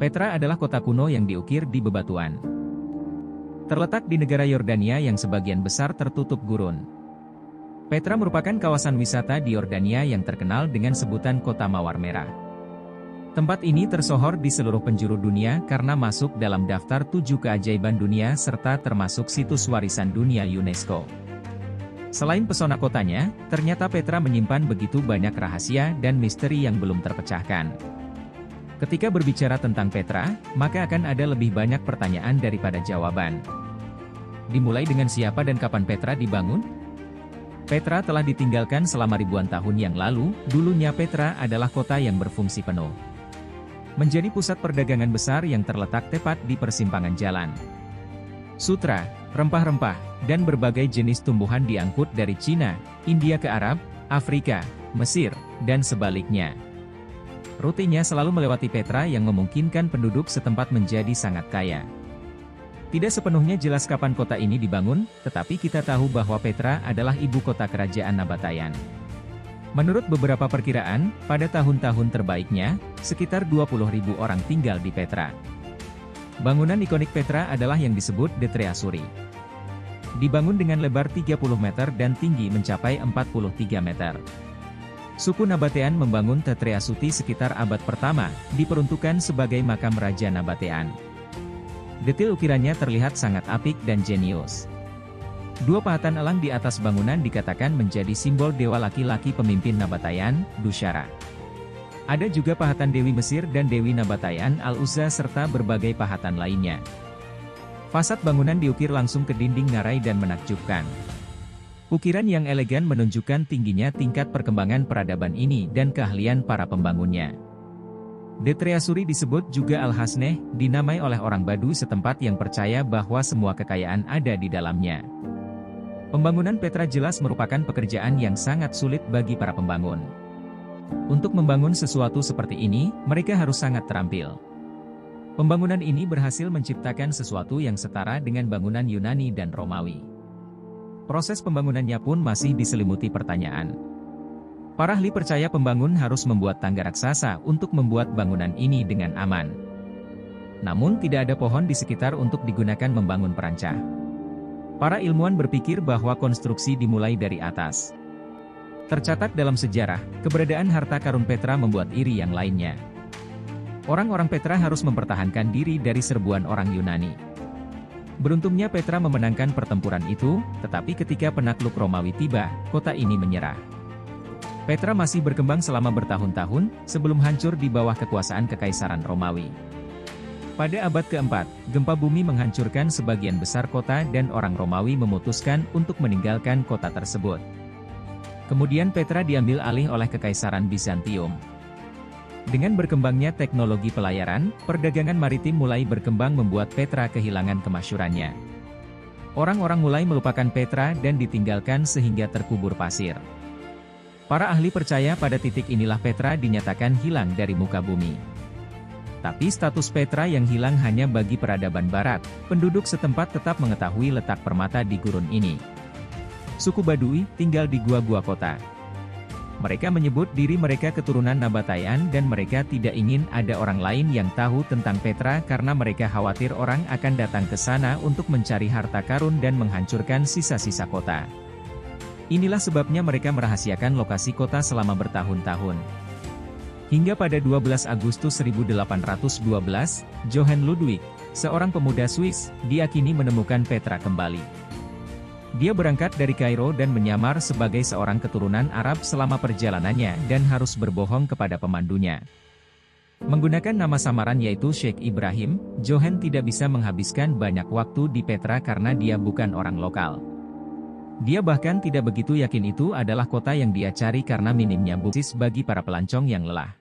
Petra adalah kota kuno yang diukir di bebatuan. Terletak di negara Yordania yang sebagian besar tertutup gurun. Petra merupakan kawasan wisata di Yordania yang terkenal dengan sebutan Kota Mawar Merah. Tempat ini tersohor di seluruh penjuru dunia karena masuk dalam daftar 7 keajaiban dunia serta termasuk situs warisan dunia UNESCO. Selain pesona kotanya, ternyata Petra menyimpan begitu banyak rahasia dan misteri yang belum terpecahkan. Ketika berbicara tentang Petra, maka akan ada lebih banyak pertanyaan daripada jawaban. Dimulai dengan siapa dan kapan Petra dibangun? Petra telah ditinggalkan selama ribuan tahun yang lalu. Dulunya Petra adalah kota yang berfungsi penuh. Menjadi pusat perdagangan besar yang terletak tepat di persimpangan jalan. Sutra, rempah-rempah, dan berbagai jenis tumbuhan diangkut dari Cina, India ke Arab, Afrika, Mesir, dan sebaliknya. Rutenya selalu melewati Petra yang memungkinkan penduduk setempat menjadi sangat kaya. Tidak sepenuhnya jelas kapan kota ini dibangun, tetapi kita tahu bahwa Petra adalah ibu kota kerajaan Nabataean. Menurut beberapa perkiraan, pada tahun-tahun terbaiknya, sekitar 20.000 orang tinggal di Petra. Bangunan ikonik Petra adalah yang disebut The Treasury. Dibangun dengan lebar 30 meter dan tinggi mencapai 43 meter. Suku Nabatean membangun Treasury sekitar abad pertama, diperuntukkan sebagai makam Raja Nabatean. Detail ukirannya terlihat sangat apik dan jenius. Dua pahatan elang di atas bangunan dikatakan menjadi simbol dewa laki-laki pemimpin Nabatean, Dushara. Ada juga pahatan Dewi Mesir dan Dewi Nabatean Al-Uzza serta berbagai pahatan lainnya. Fasad bangunan diukir langsung ke dinding ngarai dan menakjubkan. Ukiran yang elegan menunjukkan tingginya tingkat perkembangan peradaban ini dan keahlian para pembangunnya. The Treasury disebut juga Al-Hasneh, dinamai oleh orang Badu setempat yang percaya bahwa semua kekayaan ada di dalamnya. Pembangunan Petra jelas merupakan pekerjaan yang sangat sulit bagi para pembangun. Untuk membangun sesuatu seperti ini, mereka harus sangat terampil. Pembangunan ini berhasil menciptakan sesuatu yang setara dengan bangunan Yunani dan Romawi. Proses pembangunannya pun masih diselimuti pertanyaan. Para ahli percaya pembangun harus membuat tangga raksasa untuk membuat bangunan ini dengan aman. Namun tidak ada pohon di sekitar untuk digunakan membangun perancah. Para ilmuwan berpikir bahwa konstruksi dimulai dari atas. Tercatat dalam sejarah, keberadaan harta karun Petra membuat iri yang lainnya. Orang-orang Petra harus mempertahankan diri dari serbuan orang Yunani. Beruntungnya Petra memenangkan pertempuran itu, tetapi ketika penakluk Romawi tiba, kota ini menyerah. Petra masih berkembang selama bertahun-tahun, sebelum hancur di bawah kekuasaan Kekaisaran Romawi. Pada abad keempat, gempa bumi menghancurkan sebagian besar kota dan orang Romawi memutuskan untuk meninggalkan kota tersebut. Kemudian Petra diambil alih oleh Kekaisaran Bizantium. Dengan berkembangnya teknologi pelayaran, perdagangan maritim mulai berkembang membuat Petra kehilangan kemasyhurannya. Orang-orang mulai melupakan Petra dan ditinggalkan sehingga terkubur pasir. Para ahli percaya pada titik inilah Petra dinyatakan hilang dari muka bumi. Tapi status Petra yang hilang hanya bagi peradaban barat, penduduk setempat tetap mengetahui letak permata di gurun ini. Suku Badui tinggal di gua-gua kota. Mereka menyebut diri mereka keturunan Nabatean dan mereka tidak ingin ada orang lain yang tahu tentang Petra karena mereka khawatir orang akan datang ke sana untuk mencari harta karun dan menghancurkan sisa-sisa kota. Inilah sebabnya mereka merahasiakan lokasi kota selama bertahun-tahun. Hingga pada 12 Agustus 1812, Johann Ludwig, seorang pemuda Swiss, diyakini menemukan Petra kembali. Dia berangkat dari Kairo dan menyamar sebagai seorang keturunan Arab selama perjalanannya dan harus berbohong kepada pemandunya. Menggunakan nama samaran yaitu Sheikh Ibrahim, Johann tidak bisa menghabiskan banyak waktu di Petra karena dia bukan orang lokal. Dia bahkan tidak begitu yakin itu adalah kota yang dia cari karena minimnya bukti bagi para pelancong yang lelah.